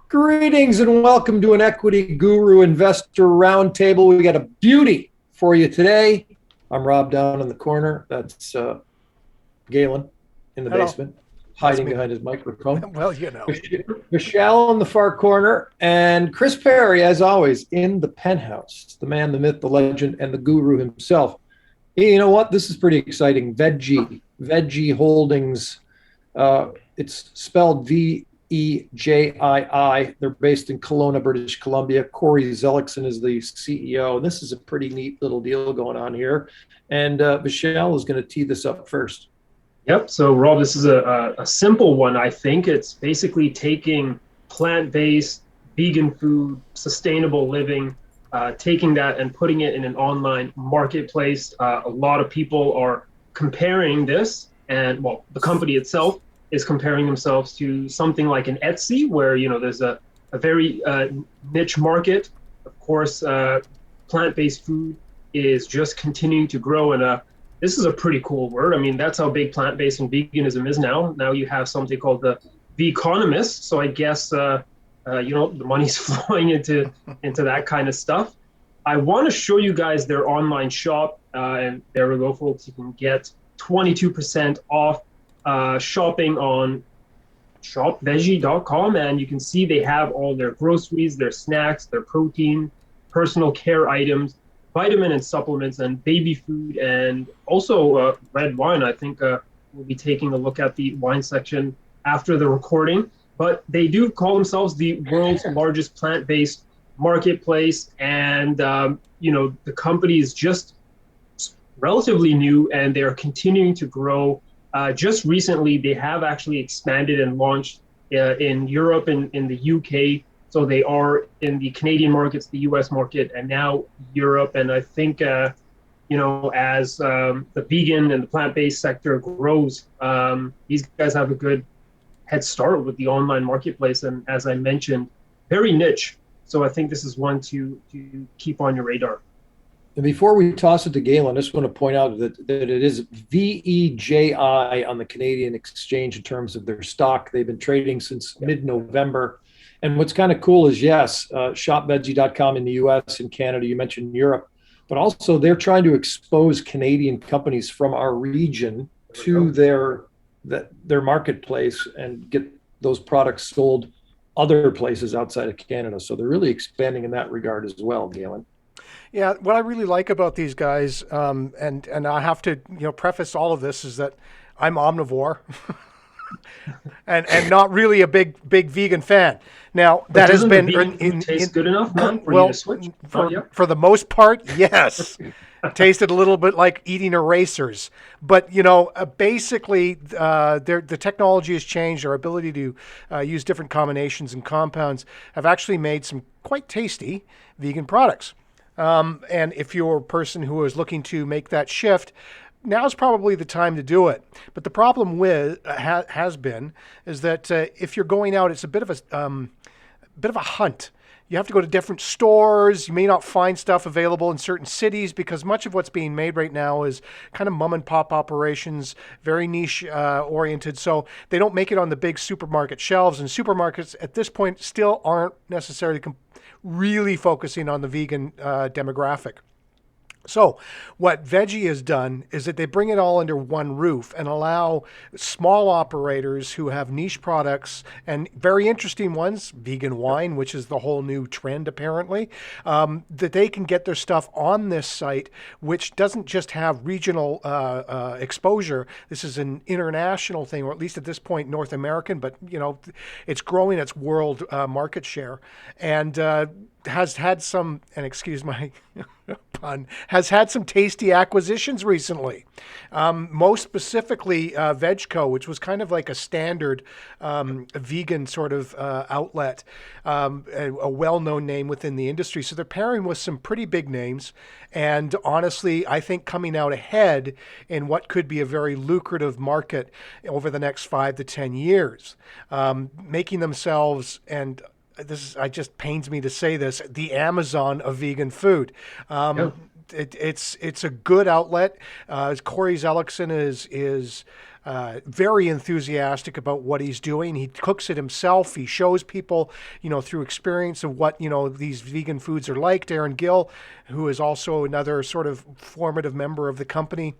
Greetings and welcome to an Equity.Guru Investor Roundtable. We got a beauty for you today. I'm Rob down in the corner. That's Galen in the Hello. basement, hiding behind his microphone. Well, you know. Michelle in the far corner, and Chris Perry, as always, in the penthouse. The man, the myth, the legend, and the guru himself. Hey, you know what? This is pretty exciting. Vejii Holdings. It's spelled VEJII. They're based in Kelowna, British Columbia. Corey Zellickson is the CEO. This is a pretty neat little deal going on here. And Michelle is going to tee this up first. Yep. So, Rob, this is a simple one, I think. It's basically taking plant-based, vegan food, sustainable living, taking that and putting it in an online marketplace. A lot of people are comparing this, and, well, the company itself is comparing themselves to something like an Etsy, where, you know, there's a very niche market. Of course, plant-based food is just continuing to grow, and this is a pretty cool word. I mean, that's how big plant-based and veganism is now. Now you have something called the Veconomist. So I guess, you know, the money's flowing into that kind of stuff. I want to show you guys their online shop. And there we go, folks. You can get 22% off shopping on shopvejii.com. And you can see they have all their groceries, their snacks, their protein, personal care items, vitamin and supplements, and baby food, and also red wine. I think we'll be taking a look at the wine section after the recording. But they do call themselves the world's largest plant-based marketplace, and you know, the company is just relatively new, and they are continuing to grow. Just recently, they have actually expanded and launched in Europe and in the UK. So they are in the Canadian markets, the US market, and now Europe. And I think, you know, as the vegan and the plant-based sector grows, these guys have a good head start with the online marketplace. And as I mentioned, very niche. So I think this is one to keep on your radar. And before we toss it to Galen, I just want to point out that it is VEJI on the Canadian exchange in terms of their stock. They've been trading since mid-November. And what's kind of cool is, yes, shopvejii.com in the US and Canada, you mentioned Europe, but also they're trying to expose Canadian companies from our region to their marketplace and get those products sold other places outside of Canada. So they're really expanding in that regard as well, Galen. Yeah, what I really like about these guys, and I have to, you know, preface all of this, is that I'm omnivore. and not really a big vegan fan. Now But that has doesn't been the taste good enough, man, for you to switch? For the most part, yes. Tasted a little bit like eating erasers, but you know, basically, the technology has changed. Our ability to use different combinations and compounds have actually made some quite tasty vegan products. And if you're a person who is looking to make that shift, now's probably the time to do it. But the problem with has been is that if you're going out, it's a bit of a hunt. You have to go to different stores. You may not find stuff available in certain cities because much of what's being made right now is kind of mom and pop operations, very niche oriented. So they don't make it on the big supermarket shelves, and supermarkets at this point still aren't necessarily really focusing on the vegan demographic. So what Vejii has done is that they bring it all under one roof and allow small operators who have niche products and very interesting ones, vegan wine, which is the whole new trend apparently, that they can get their stuff on this site, which doesn't just have regional exposure. This is an international thing, or at least at this point North American, but you know, it's growing its world market share, and has had some, and excuse my pun, has had some tasty acquisitions recently. Most specifically, VEJI.C, which was kind of like a standard vegan sort of outlet, a well-known name within the industry. So they're pairing with some pretty big names. And honestly, I think coming out ahead in what could be a very lucrative market over the next 5 to 10 years, making themselves, and this is, it just pains me to say this, the Amazon of vegan food. it's a good outlet. Corey Zellickson is very enthusiastic about what he's doing. He cooks it himself. He shows people, through experience of what, these vegan foods are like. Darren Gill, who is also another sort of formative member of the company,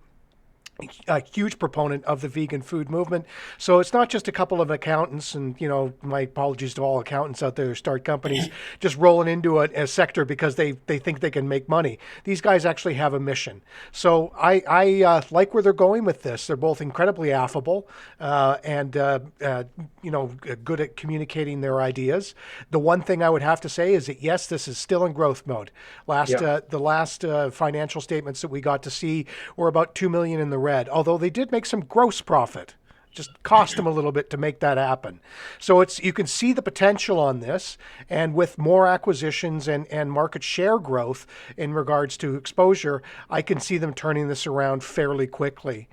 a huge proponent of the vegan food movement. So it's not just a couple of accountants, and my apologies to all accountants out there who start companies, just rolling into a sector because they think they can make money. These guys actually have a mission. So I like where they're going with this. They're both incredibly affable and good at communicating their ideas. The one thing I would have to say is that yes, this is still in growth mode. The last financial statements that we got to see were about $2 million in the red, although they did make some gross profit. Just cost them a little bit to make that happen. So you can see the potential on this, and with more acquisitions and market share growth in regards to exposure, I can see them turning this around fairly quickly.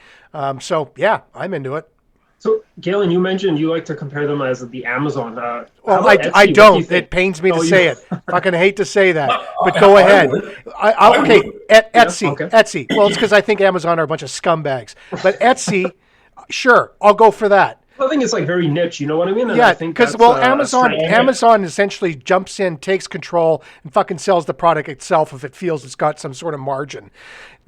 So yeah, I'm into it. So, Galen, you mentioned you like to compare them as the Amazon. Well, I don't. It pains me to say it. Fucking hate to say that, but go ahead. Okay, Etsy. Okay. Etsy. Well, it's because I think Amazon are a bunch of scumbags. But Etsy, sure, I'll go for that. I think it's like very niche. You know what I mean? And yeah, because Amazon essentially jumps in, takes control, and fucking sells the product itself if it feels it's got some sort of margin.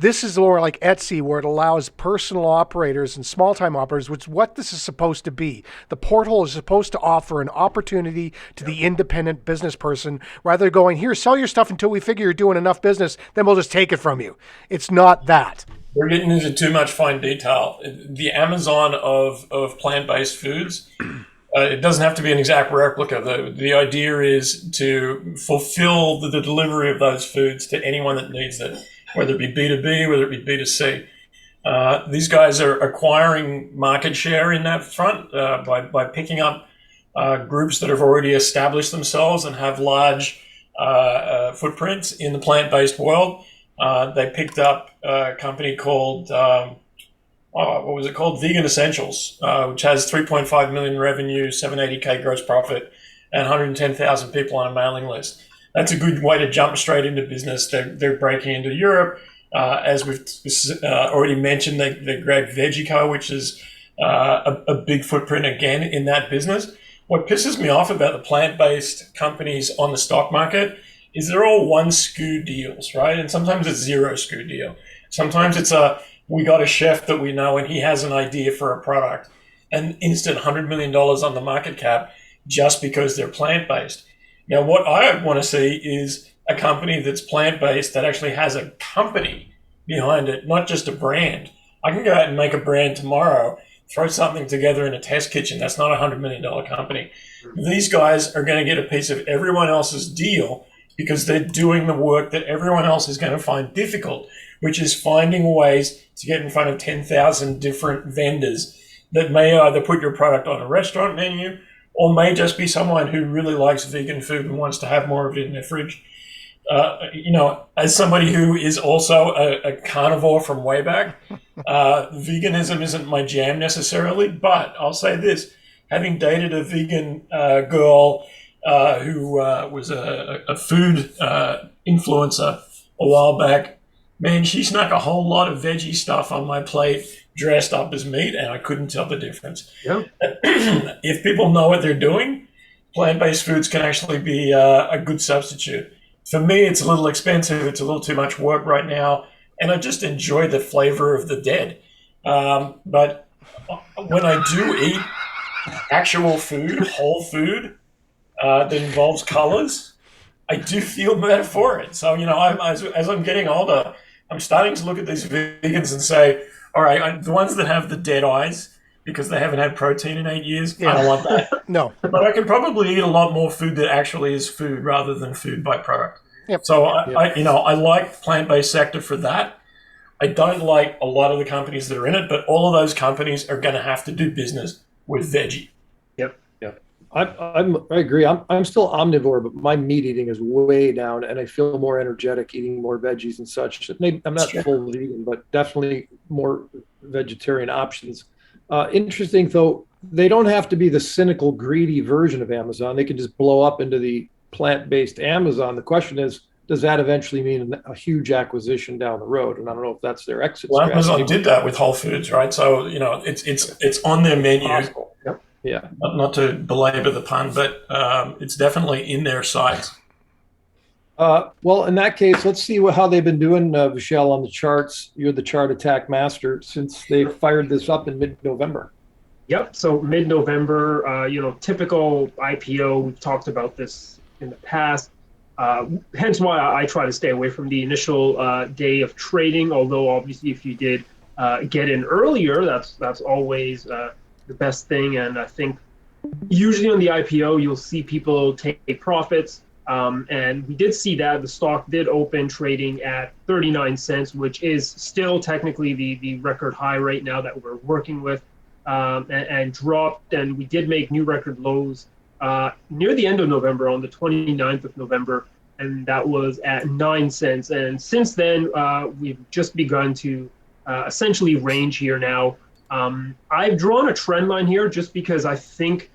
This is more like Etsy, where it allows personal operators and small-time operators, which is what this is supposed to be. The portal is supposed to offer an opportunity to the independent business person, rather than going, here, sell your stuff until we figure you're doing enough business, then we'll just take it from you. It's not that. We're getting into too much fine detail. The Amazon of plant-based foods, it doesn't have to be an exact replica. The idea is to fulfill the delivery of those foods to anyone that needs it, whether it be B2B, whether it be B2C. These guys are acquiring market share in that front by picking up groups that have already established themselves and have large footprints in the plant-based world. They picked up a company called, what was it called? Vegan Essentials, which has 3.5 million revenue, 780K gross profit, and 110,000 people on a mailing list. That's a good way to jump straight into business. They're breaking into Europe. As we've already mentioned, they grabbed Vejii.Co, which is a big footprint again in that business. What pisses me off about the plant-based companies on the stock market is they're all one SKU deals, right? And sometimes it's zero SKU deal. Sometimes it's we got a chef that we know and he has an idea for a product, and instant $100 million on the market cap just because they're plant-based. Now, what I want to see is a company that's plant-based that actually has a company behind it, not just a brand. I can go out and make a brand tomorrow, throw something together in a test kitchen. That's not a $100 million company. These guys are going to get a piece of everyone else's deal because they're doing the work that everyone else is going to find difficult, which is finding ways to get in front of 10,000 different vendors that may either put your product on a restaurant menu or may just be someone who really likes vegan food and wants to have more of it in their fridge. As somebody who is also a carnivore from way back, veganism isn't my jam necessarily, but I'll say this, having dated a vegan girl who was a food influencer a while back, man, she snuck a whole lot of veggie stuff on my plate dressed up as meat, and I couldn't tell the difference. Yeah. If people know what they're doing, plant-based foods can actually be a good substitute. For me, it's a little expensive. It's a little too much work right now, and I just enjoy the flavor of the dead. But when I do eat actual food, whole food, that involves colors, I do feel better for it. So, as I'm getting older, I'm starting to look at these vegans and say, all right, the ones that have the dead eyes because they haven't had protein in 8 years, I don't want that. No. But I can probably eat a lot more food that actually is food rather than food byproduct. Yep. So, I like plant-based sector for that. I don't like a lot of the companies that are in it, but all of those companies are going to have to do business with Vejii. I agree. I'm still omnivore, but my meat eating is way down, and I feel more energetic eating more veggies and such. Maybe I'm not full vegan, but definitely more vegetarian options. Interesting, though, they don't have to be the cynical, greedy version of Amazon. They can just blow up into the plant-based Amazon. The question is, does that eventually mean a huge acquisition down the road? And I don't know if that's their exit Well, strategy. Amazon did that with Whole Foods, right? So it's on their menu. Possible. Yep. Yeah. Not to belabor the pun, but it's definitely in their sights. Well, in that case, let's see how they've been doing, Vishal, on the charts. You're the chart attack master since they fired this up in mid-November. Yep. So mid-November, typical IPO. We've talked about this in the past. Hence why I try to stay away from the initial day of trading. Although obviously, if you did get in earlier, that's always the best thing. And I think usually on the IPO, you'll see people take profits. And we did see that the stock did open trading at 39 cents, which is still technically the record high right now that we're working with, and dropped. And we did make new record lows near the end of November, on the 29th of November, and that was at 9 cents. And since then, we've just begun to essentially range here now. I've drawn a trend line here just because I think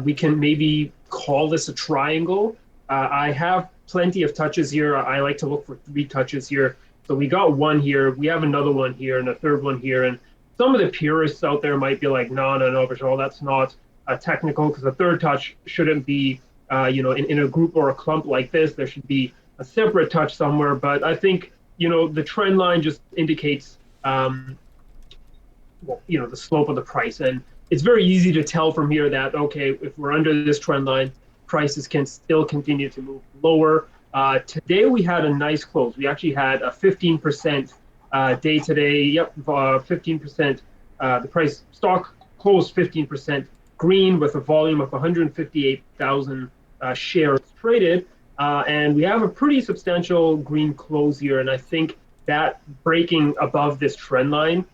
we can maybe call this a triangle. I have plenty of touches here. I like to look for 3 touches here. So we got one here. We have another one here and a third one here. And some of the purists out there might be like, no, Vishal, that's not technical, because the third touch shouldn't be, in a group or a clump like this. There should be a separate touch somewhere. But I think, the trend line just indicates, the slope of the price. And it's very easy to tell from here that, okay, if we're under this trend line, prices can still continue to move lower. Today we had a nice close. We actually had a 15% day today. Yep, 15%. The price stock closed 15% green with a volume of 158,000 shares traded, and we have a pretty substantial green close here. And I think that breaking above this trend line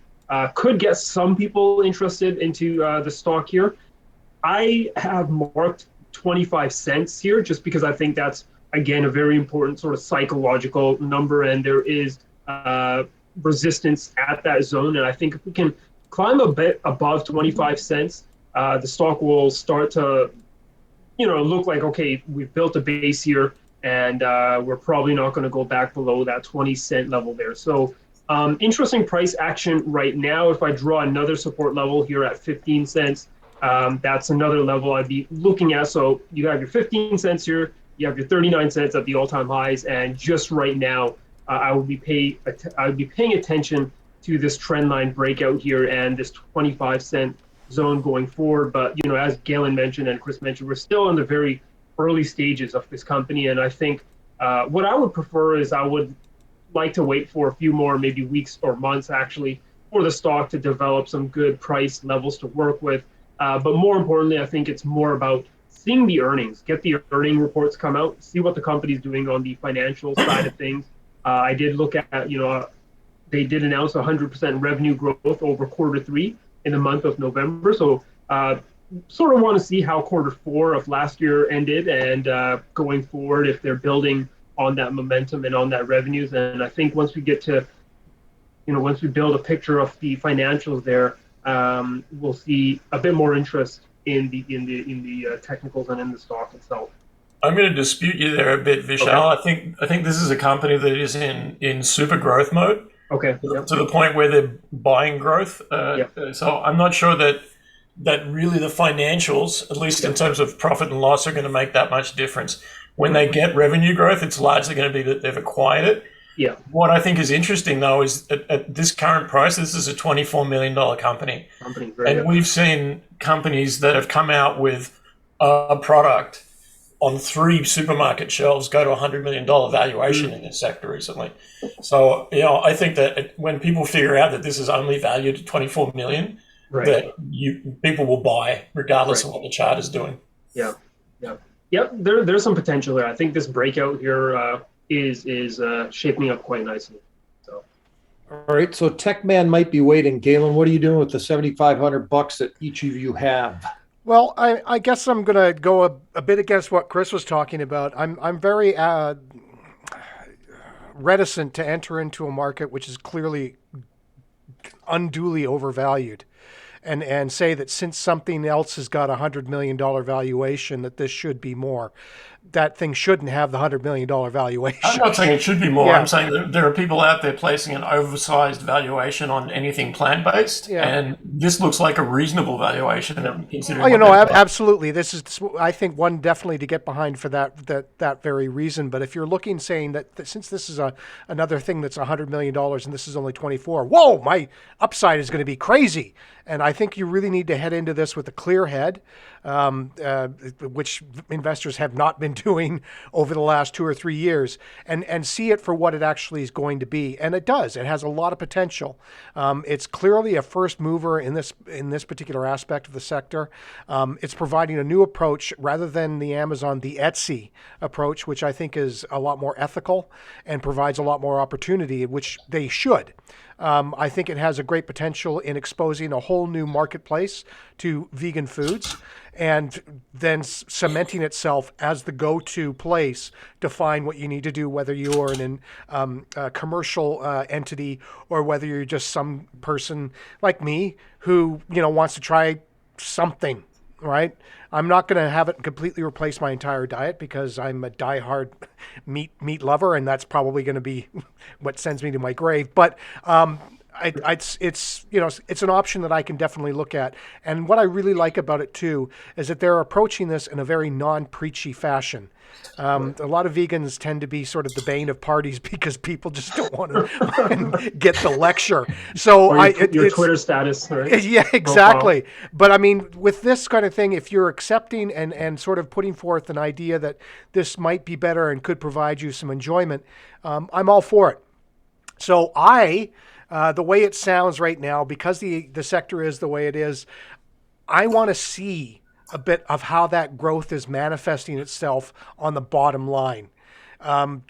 could get some people interested into the stock here. I have marked 25 cents here just because I think that's, again, a very important sort of psychological number, and there is resistance at that zone. And I think if we can climb a bit above 25 cents, the stock will start to, look like, okay, we've built a base here, and we're probably not going to go back below that 20-cent level there. So interesting price action right now. If I draw another support level here at 15 cents, that's another level I'd be looking at. So you have your 15 cents here, you have your 39 cents at the all-time highs, and just right now, I would be paying attention to this trend line breakout here and this 25-cent zone going forward. But as Galen mentioned and Chris mentioned, we're still in the very early stages of this company, and I think what I would prefer is I would like to wait for a few more, maybe weeks or months actually, for the stock to develop some good price levels to work with. But more importantly, I think it's more about seeing the earnings, get the earning reports come out, see what the company's doing on the financial side of things. I did look at, they did announce 100% revenue growth over Q3 in the month of November. So sort of want to see how Q4 of last year ended, and going forward, if they're building on that momentum and on that revenues. And I think once we get to, once we build a picture of the financials there, we'll see a bit more interest in the technicals and in the stock itself. I'm going to dispute you there a bit, Vishal. Okay. I think this is a company that is in super growth mode. Okay. Yep. To the point where they're buying growth. So I'm not sure that really the financials, at least in terms of profit and loss, are going to make that much difference. When they get revenue growth, it's largely going to be that they've acquired it. Yeah. What I think is interesting, though, is at this current price, this is a $24 million company. And we've seen companies that have come out with a product on 3 supermarket shelves go to $100 million valuation in this sector recently. So, I think that when people figure out that this is only valued at $24 million, that people will buy regardless of what the chart is doing. Yeah. Yep, there's some potential there. I think this breakout here is shaping up quite nicely. So, all right. So TechMan might be waiting. Galen, what are you doing with the $7,500 that each of you have? Well, I guess I'm going to go a bit against what Chris was talking about. I'm very reticent to enter into a market which is clearly unduly overvalued. And say that since something else has got $100 million valuation, that this should be more. that thing shouldn't have the $100 million valuation. I'm not saying it should be more. Yeah. I'm saying that there are people out there placing an oversized valuation on anything plant-based, Yeah. and this looks like a reasonable valuation. Considering Oh, what they've got. absolutely. This is, I think, one definitely to get behind for that very reason. But if you're looking, saying that since this is another thing that's $100 million and this is only 24, whoa, my upside is going to be crazy. And I think you really need to head into this with a clear head, which investors have not been doing over the last 2 or 3 years, and see it for what it actually is going to be. And it does. It has a lot of potential. It's clearly a first mover in this particular aspect of the sector. It's providing a new approach rather than the Amazon, the Etsy approach, which I think is a lot more ethical and provides a lot more opportunity, which they should. I think it has a great potential in exposing a whole new marketplace to vegan foods and then cementing itself as the go-to place to find what you need to do, whether you are a commercial entity or whether you're just some person like me who, wants to try something, right? I'm not going to have it completely replace my entire diet because I'm a diehard meat lover, and that's probably going to be what sends me to my grave. But it's an option that I can definitely look at. And what I really like about it too is that they're approaching this in a very non-preachy fashion. A lot of vegans tend to be sort of the bane of parties because people just don't want to get the lecture. So your Twitter status, right? Yeah, exactly. Profile. But I mean, with this kind of thing, if you're accepting and sort of putting forth an idea that this might be better and could provide you some enjoyment, I'm all for it. So the way it sounds right now, because the sector is the way it is, I want to see a bit of how that growth is manifesting itself on the bottom line.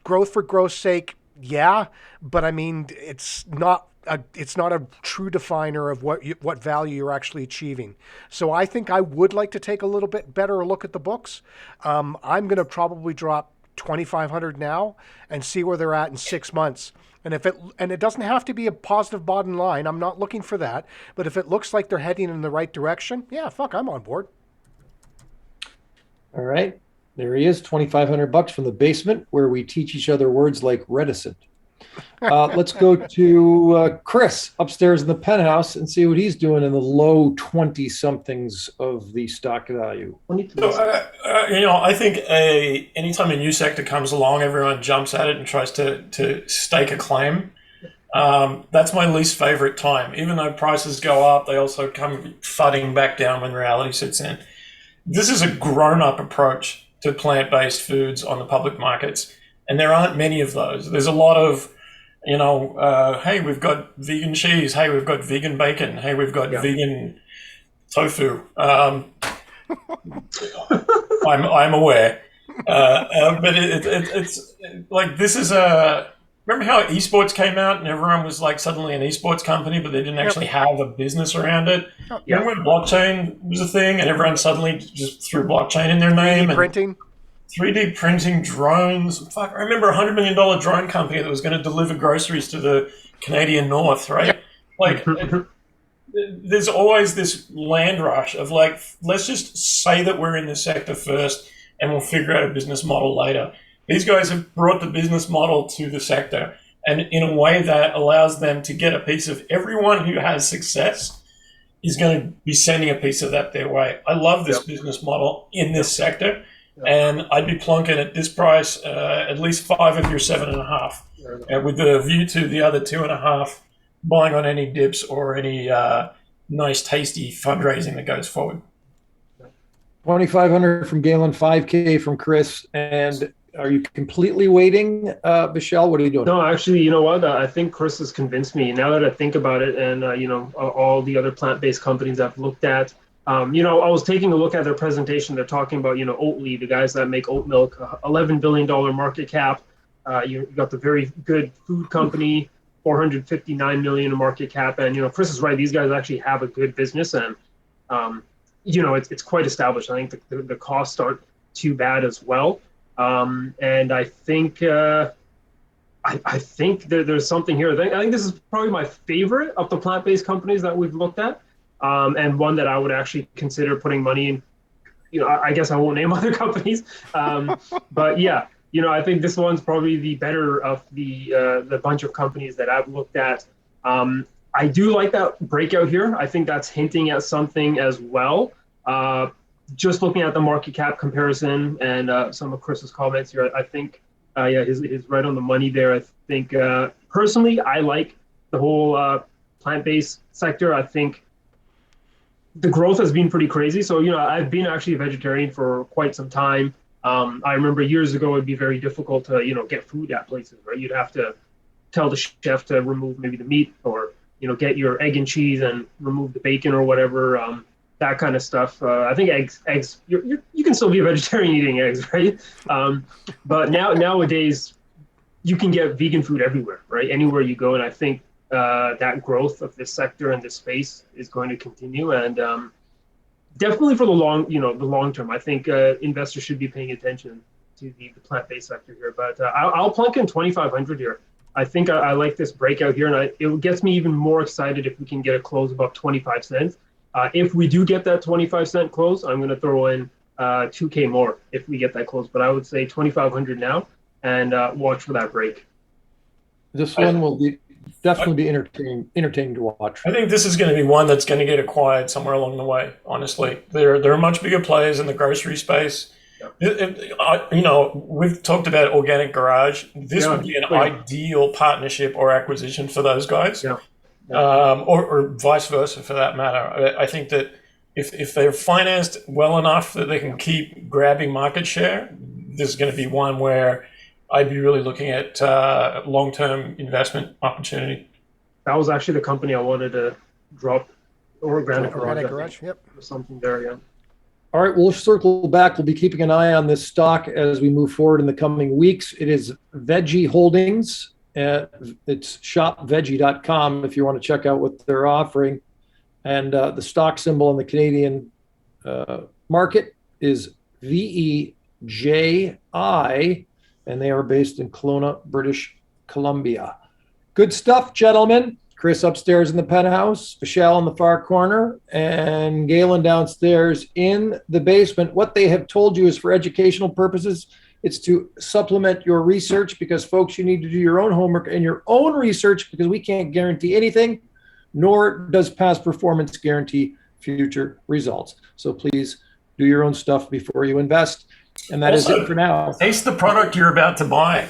Growth for growth's sake, yeah, but I mean, it's not a true definer of what value you're actually achieving. So I think I would like to take a little bit better look at the books. I'm going to probably drop $2,500 now and see where they're at in 6 months. And it doesn't have to be a positive bottom line. I'm not looking for that. But if it looks like they're heading in the right direction, yeah, I'm on board. All right. There he is, $2,500 from the basement where we teach each other words like reticent. Let's go to Chris upstairs in the penthouse and see what he's doing in the low 20-somethings of the stock value. So, I think anytime a new sector comes along, everyone jumps at it and tries to stake a claim. That's my least favorite time. Even though prices go up, they also come thudding back down when reality sits in. This is a grown-up approach to plant-based foods on the public markets, and there aren't many of those. There's a lot of, hey, we've got vegan cheese. Hey, we've got vegan bacon. Hey, we've got vegan tofu. I'm aware, but it's like this is a. Remember how esports came out and everyone was like suddenly an esports company, but they didn't actually have a business around it? Remember when blockchain was a thing and everyone suddenly just threw blockchain in their name? 3D printing drones. Fuck, I remember a $100 million drone company that was going to deliver groceries to the Canadian North, right? Like, there's always this land rush of like, let's just say that we're in this sector first and we'll figure out a business model later. These guys have brought the business model to the sector, and in a way that allows them to get a piece of everyone who has success is going to be sending a piece of that their way. I love this business model in this sector, and I'd be plunking at this price at least 5 of your 7.5, with the view to the other 2.5 buying on any dips or any nice, tasty fundraising that goes forward. 2,500 from Galen, 5K from Chris, and are you completely waiting, Michelle? What are you doing? No, actually, you know what? I think Chris has convinced me. Now that I think about it, and all the other plant-based companies I've looked at, I was taking a look at their presentation. They're talking about, Oatly, the guys that make oat milk, $11 billion market cap. You got the very good food company, $459 million in market cap, and Chris is right. These guys actually have a good business, and it's quite established. I think the costs aren't too bad as well. And I think I think there's something here. I think this is probably my favorite of the plant-based companies that we've looked at, and one that I would actually consider putting money in I guess I won't name other companies, but yeah, I think this one's probably the better of the bunch of companies that I've looked at. I do like that breakout here. I think that's hinting at something as well. Just looking at the market cap comparison and some of Chris's comments here, I think, yeah, he's right on the money there. I think personally, I like the whole plant-based sector. I think the growth has been pretty crazy. So, I've been actually a vegetarian for quite some time. I remember years ago, it'd be very difficult to, get food at places, right? You'd have to tell the chef to remove maybe the meat or, get your egg and cheese and remove the bacon or whatever, that kind of stuff. I think eggs, you can still be a vegetarian eating eggs, right? But nowadays, you can get vegan food everywhere, right? Anywhere you go. And I think that growth of this sector and this space is going to continue. And definitely for the long term, I think investors should be paying attention to the plant-based sector here. But I'll plunk in 2,500 here. I think I like this breakout here, and it gets me even more excited if we can get a close above 25 cents. If we do get that 25-cent close, I'm going to throw in 2K more if we get that close. But I would say 2,500 now, and watch for that break. This one will definitely be entertaining to watch. I think this is going to be one that's going to get acquired somewhere along the way. Honestly, there are much bigger players in the grocery space. We've talked about Organic Garage. This would be an ideal partnership or acquisition for those guys, or vice versa for that matter. I think that if they're financed well enough that they can keep grabbing market share, this is going to be one where I'd be really looking at long-term investment opportunity. That was actually the company I wanted to drop, Organic Garage. Yep. Something there, yeah. All right, we'll circle back. We'll be keeping an eye on this stock as we move forward in the coming weeks. It is Vejii Holdings. It's shopvejii.com if you want to check out what they're offering. And the stock symbol in the Canadian market is VEJI, and they are based in Kelowna, British Columbia. Good stuff, gentlemen. Chris upstairs in the penthouse, Michelle in the far corner, and Galen downstairs in the basement. What they have told you is for educational purposes. It's to supplement your research because, folks, you need to do your own homework and your own research because we can't guarantee anything, nor does past performance guarantee future results. So please do your own stuff before you invest. And that is it for now. Taste the product you're about to buy.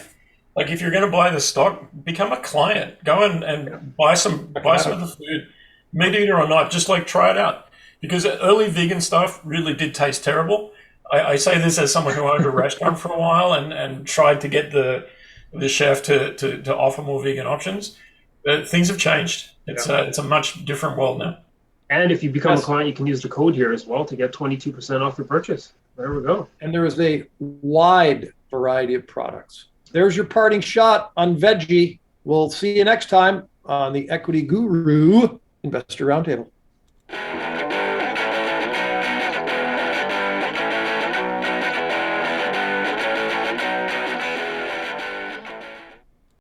Like if you're going to buy the stock, become a client. Go and buy some of the food, meat eater or not. Just like try it out, because early vegan stuff really did taste terrible. I say this as someone who owned a restaurant for a while and tried to get the chef to offer more vegan options. Things have changed. It's a much different world now. And if you become a client, you can use the code here as well to get 22% off your purchase. There we go. And there is a wide variety of products. There's your parting shot on Vejii. We'll see you next time on the Equity Guru Investor Roundtable.